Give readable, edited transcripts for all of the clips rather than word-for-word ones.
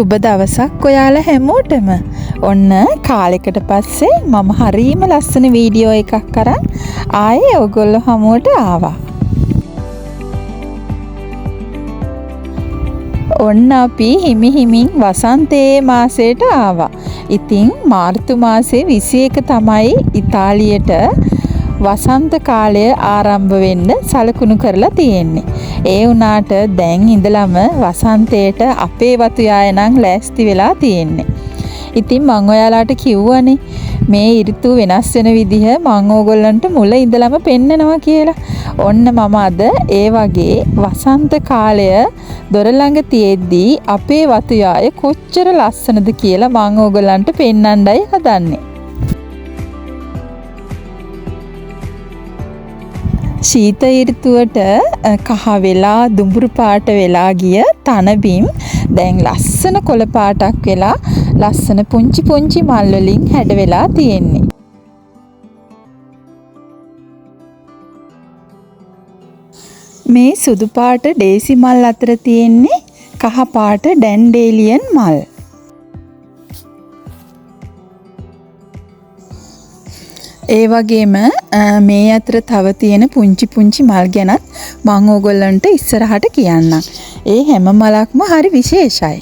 සුබ දවසක් ඔයාලා හැමෝටම. ඔන්න කාලෙකට පස්සේ මම හරීම ලස්සන වීඩියෝ එකක් අරන් ආයේ ඔයගොල්ලෝ හමුවට ආවා. ඔන්න අපි හිමින් වසන්තයේ මාසයට ආවා. ඉතින් මාර්තු මාසේ 21 තමයි ඉතාලියට වසන්ත කාලය ආරම්භ වෙන්න සලකුණු කරලා තියෙන්නේ. ඒ වුණාට දැන් ඉඳලම වසන්තයට අපේ වතු යාය නම් ලෑස්ති වෙලා තියෙන්නේ. ඉතින් මම ඔයාලාට කිව්වනේ මේ ඍතු වෙනස් වෙන විදිහ මම ඕගොල්ලන්ට මුල ඉඳලම පෙන්නනවා කියලා. ඔන්න මම අද ඒ වගේ වසන්ත කාලය දොර ළඟ තියෙද්දී අපේ වතු යාය කොච්චර ලස්සනද කියලා මම ඕගොල්ලන්ට පෙන්නන්නයි හදන්නේ. ශීත ඍතුවට කහ වෙලා දුඹුරු පාට වෙලා ගිය තනබිම් දැන් ලස්සන කොළ පාටක් වෙලා ලස්සන පුංචි මල් වලින් හැඩ වෙලා තියෙන්නේ. මේ සුදු පාට ඩේසි මල් අතර තියෙන්නේ කහ පාට ඩැන්ඩේලියන් මල්. ඒ වගේම මේ අතර තව තියෙන පුංචි මල් ගැනත් මම ඕගොල්ලන්ට ඉස්සරහට කියන්නම්. ඒ හැම මලක්ම හරි විශේෂයි.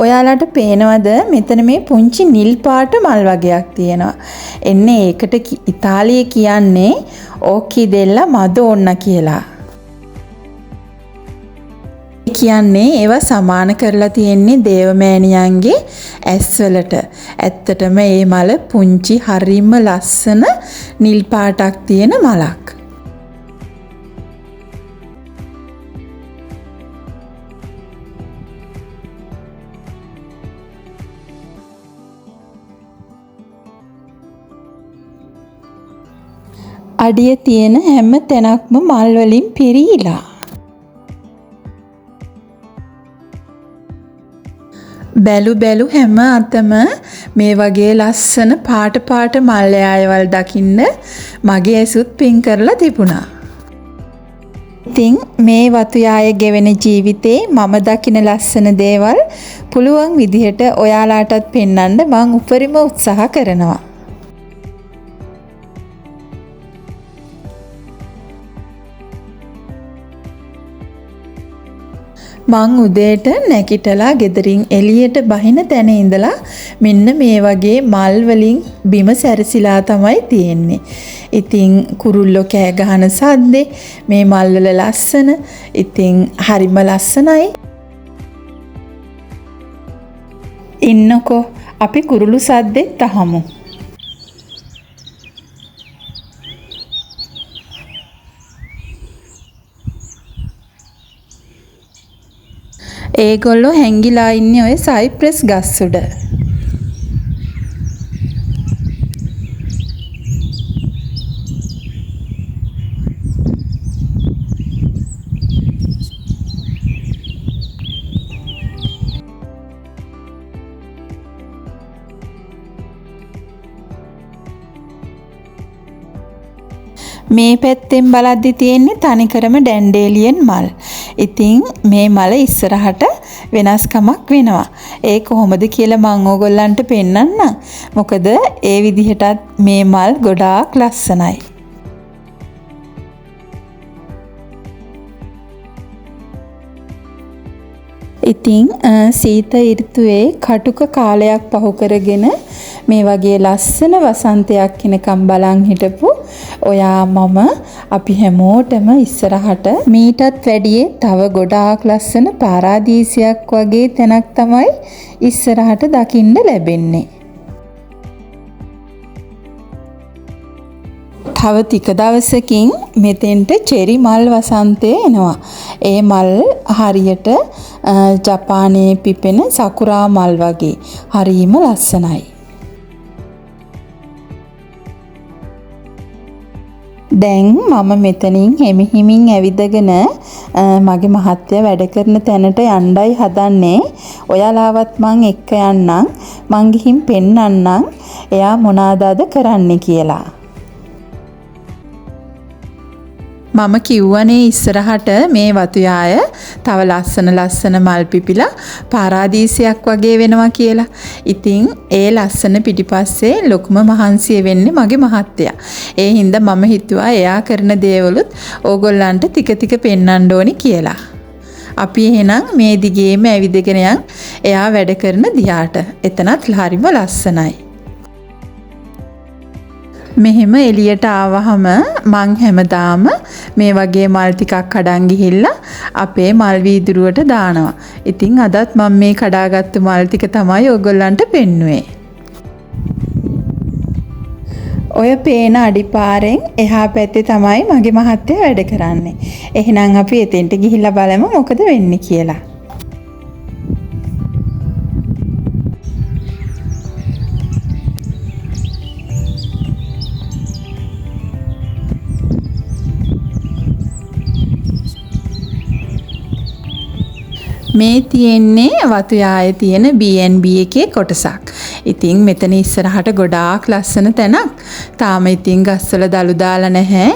ඔයාලට පේනවද මෙතන මේ පුංචි නිල් පාට මල් වගේක් තියෙනවා. එන්නේ ඒකට ඉතාලියේ කියන්නේ ඕකිඩෙල්ලා මදෝන්න කියලා. කියන්නේ ඒවා සමාන කරලා තියෙන්නේ දේවමෑණියන්ගේ ඇස්වලට. ඇත්තටම මේ මල පුංචි හරිම ලස්සන නිල් පාටක් තියෙන මලක්. අඩිය තියෙන හැම තැනක්ම මල් වලින් පිරීලා. බැලු හැම අතම මේ වගේ ලස්සන පාට මල් යායවල් දකින්න මගේ ඇසුත් පින් කරලා තිබුණා. ඉතින් මේ වතු යාය ගෙවෙන ජීවිතේ මම දකින ලස්සන දේවල් පුළුවන් විදිහට ඔයාලාටත් පෙන්වන්න මම උපරිම උත්සාහ කරනවා. මං උදේට නැගිටලා ගෙදරින් එළියට බහින තැන ඉඳලා මෙන්න මේ වගේ මල් වලින් බිම සැරසිලා තමයි තියෙන්නේ. ඉතින් කුරුල්ලෝ කෑ ගහන සද්දේ මේ මල් වල ලස්සන. ඉතින් හරිම ලස්සනයි. ඉන්නකෝ අපි කුරුළු සද්දෙත් අහමු. ඒගොල්ලෝ හැංගිලා ඉන්නේ ඔය සයිප්‍රස් ගස් උඩ. මේ පැත්තෙන් බලද්දි තියෙන්නේ තනිකරම ඩැන්ඩේලියන් මල්. ඉතින් මේ මල ඉස්සරහට වෙනස්කමක් වෙනවා. ඒ කොහොමද කියලා මම ඕගොල්ලන්ට පෙන්නන්නම්. මොකද ඒ විදිහටත් මේ මල් ගොඩාක් ලස්සනයි. ඉතින් සීත ඍතුවේ කටුක කාලයක් පහු කරගෙන මේ වගේ ලස්සන වසන්තයක් එනකම් බලන් හිටපු ඔයා මම අපි හැමෝටම ඉස්සරහට මීටත් වැඩිය තව ගොඩාක් ලස්සන පාරාදීසයක් වගේ තැනක් තමයි ඉස්සරහට දකින්න ලැබෙන්නේ. තව ටික දවසකින් මෙතෙන්ට චෙරි මල් වසන්තය එනවා. ඒ මල් හරියට ජපානයේ පිපෙන සකුරා මල් වගේ හරිම ලස්සනයි. දැන් මම මෙතනින් හිමින් ඇවිදගෙන මගේ මහත්තයා වැඩ කරන තැනට යන්නයි හදන්නේ. ඔයාලාවත් මං එක්ක යන්නම්. මං ගිහින් පෙන්නන්නම් එයා මොනවාද කරන්නේ කියලා. මම කිව්වනේ ඉස්සරහට මේ වතුයාය තව ලස්සන මල් පිපිලා පාරාදීසයක් වගේ වෙනවා කියලා. ඉතින් ඒ ලස්සන පිටිපස්සේ ලොකුම මහන්සිය වෙන්නේ මගේ මහත්තයා. ඒ හින්දා මම හිතුවා එයා කරන දේවලුත් ඕගොල්ලන්ට ටික පෙන්වන්න ඕනි කියලා. අපි එහෙනම් මේ දිගේම ඇවිදගෙන යන් එයා වැඩ කරන දිහාට. එතනත් හරිම ලස්සනයි. මෙහෙම එළියට ආවහම මං හැමදාම මේ වගේ මල් ටිකක් කඩන් ගිහිල්ලා අපේ මල් වීදුරුවට දානවා. ඉතින් අදත් මම මේ කඩාගත්තු මල් ටික තමයි ඔයගොල්ලන්ට පෙන්නුවේ. ඔය පේන අඩිපාරෙන් එහා පැත්තේ තමයි මගේ මහත්තයා වැඩ කරන්නේ. එහෙනම් අපි එතෙන්ට ගිහිල්ලා බලමු මොකද වෙන්නේ කියලා. මේ තියෙන්නේ වතුයායේ තියෙන B&B එකේ කොටසක්. ඉතින් මෙතන ඉස්සරහට ගොඩාක් ලස්සන තැනක්. තාම ඉතින් ගස්වල දළු දාලා නැහැ.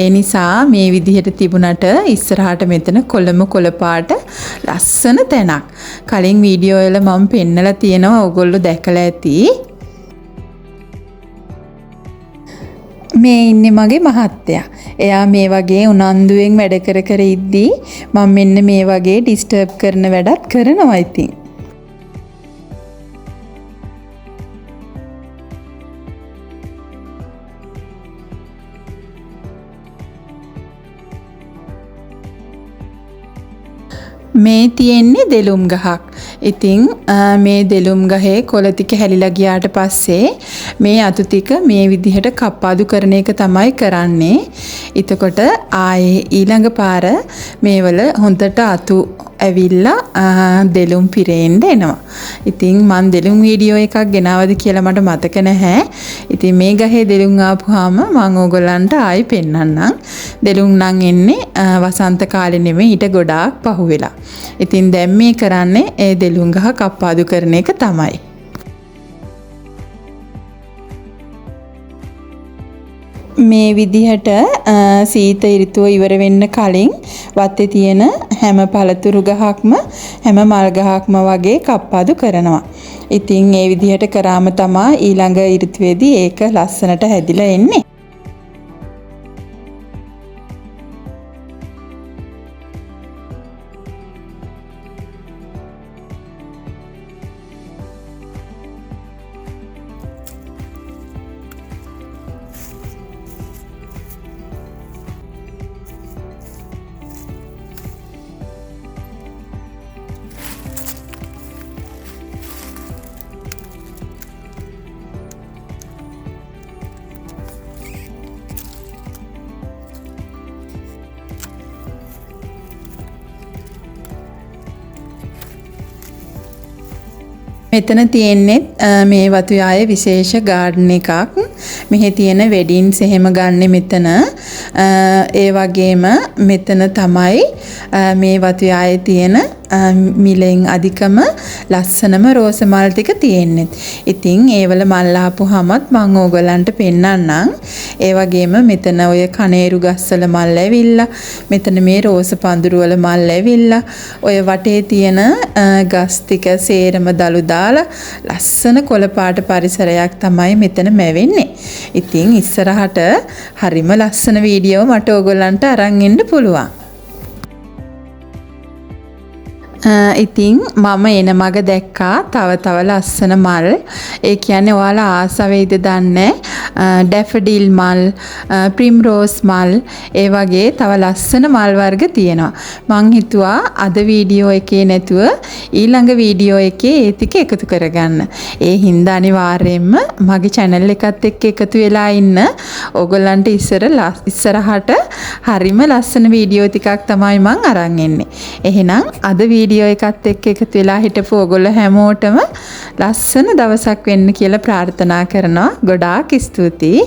ඒ නිසා මේ විදිහට තිබුණට ඉස්සරහට මෙතන කොළ පාට ලස්සන තැනක්. කලින් වීඩියෝ වල මම පෙන්නලා තියෙනවා ඔයගොල්ලෝ දැකලා ඇති. මේ ඉන්නේ මගේ මහත්තයා. එයා මේ වගේ උනන්දුවෙන් වැඩ කර ඉද්දී මම මෙන්න මේ වගේ ඩිස්ටර්බ් කරන වැඩත් කරනවා ඉතින්. මේ තියෙන්නේ දෙලුම් ගහක්. ඉතින් මේ දෙලුම් ගහේ කොළ ටික හැලිලා ගියාට පස්සේ මේ අතු ටික මේ විදිහට කප්පාදු කරන එක තමයි කරන්නේ. එතකොට ආයේ ඊළඟ පාර මේවල හොඳට අතු ඇවිල්ලා දෙලුම් පිරෙන්න එනවා. ඉතින් මම දෙලුම් වීඩියෝ එකක් ගෙනවද කියලා මට මතක නැහැ. ඉතින් මේ ගහේ දෙලුම් ආපුවාම මම ඕගොල්ලන්ට ආයි පෙන්නන්නම්. දෙලුම් නම් එන්නේ වසන්ත කාලේ නෙමෙයි ඊට ගොඩාක් පහුවෙලා. ඉතින් දැන් මේ කරන්නේ ඒ දෙලුම් ගහ කප්පාදු කරන එක තමයි. මේ විදිහට සීත ඍතුව ඉවර වෙන්න කලින් වත්තේ තියෙන හැම පළතුරු ගහක්ම හැම මල් ගහක්ම වගේ කප්පාදු කරනවා. ඉතින් ඒ විදිහට කරාම තමයි ඊළඟ ඍතුවේදී ඒක ලස්සනට හැදිලා එන්නේ. මෙතන තියෙන්නේ මේ වතුයායේ විශේෂ ගාඩන් එකක්. මෙහි තියෙන වෙඩින්ස් එහෙම ගන්නෙ මෙතන. ඒ වගේම මෙතන තමයි මේ වතුයායේ තියෙන මිලෙන් අධිකම ලස්සනම රෝස මල් ටික තියෙන්නේ. ඉතින් ඒවල මල් ආපුවාමත් මම ඕගලන්ට පෙන්නන්නම්. ඒ වගේම මෙතන ඔය කනේරු ගස්වල මල් ඇවිල්ලා, මෙතන මේ රෝස පඳුරු වල මල් ඇවිල්ලා, ඔය වටේ තියෙන ගස් ටික සේරම දළු දාලා ලස්සන කොළ පාට පරිසරයක් තමයි මෙතන මැවෙන්නේ. ඉතින් ඉස්සරහට හරිම ලස්සන වීඩියෝ මට ඕගොල්ලන්ට අරන් එන්න පුළුවන්. ඉතින් මම එන මග දැක්කා තව ලස්සන මල්. ඒ කියන්නේ ඔයාලා ආස වේද දන්නේ ඩැෆඩිල් මල්, ප්‍රිම්රෝස් මල්, ඒ වගේ තව ලස්සන මල් වර්ග තියෙනවා. මං හිතුවා අද වීඩියෝ එකේ නැතුව ඊළඟ වීඩියෝ එකේ ඒ ටික එකතු කරගන්න. ඒ හින්දා අනිවාර්යයෙන්ම මගේ channel එකත් එක්ක එකතු වෙලා ඉන්න. ඕගොල්ලන්ට ඉස්සරහට හරිම ලස්සන වීඩියෝ ටිකක් තමයි මං අරන් එන්නේ. එහෙනම් අද වීඩියෝ එකත් එක්ක එකතු වෙලා හිටපු ඔයගොල්ලෝ හැමෝටම ලස්සන දවසක් වෙන්න කියලා ප්‍රාර්ථනා කරනවා. ගොඩාක් ස්තුතියි.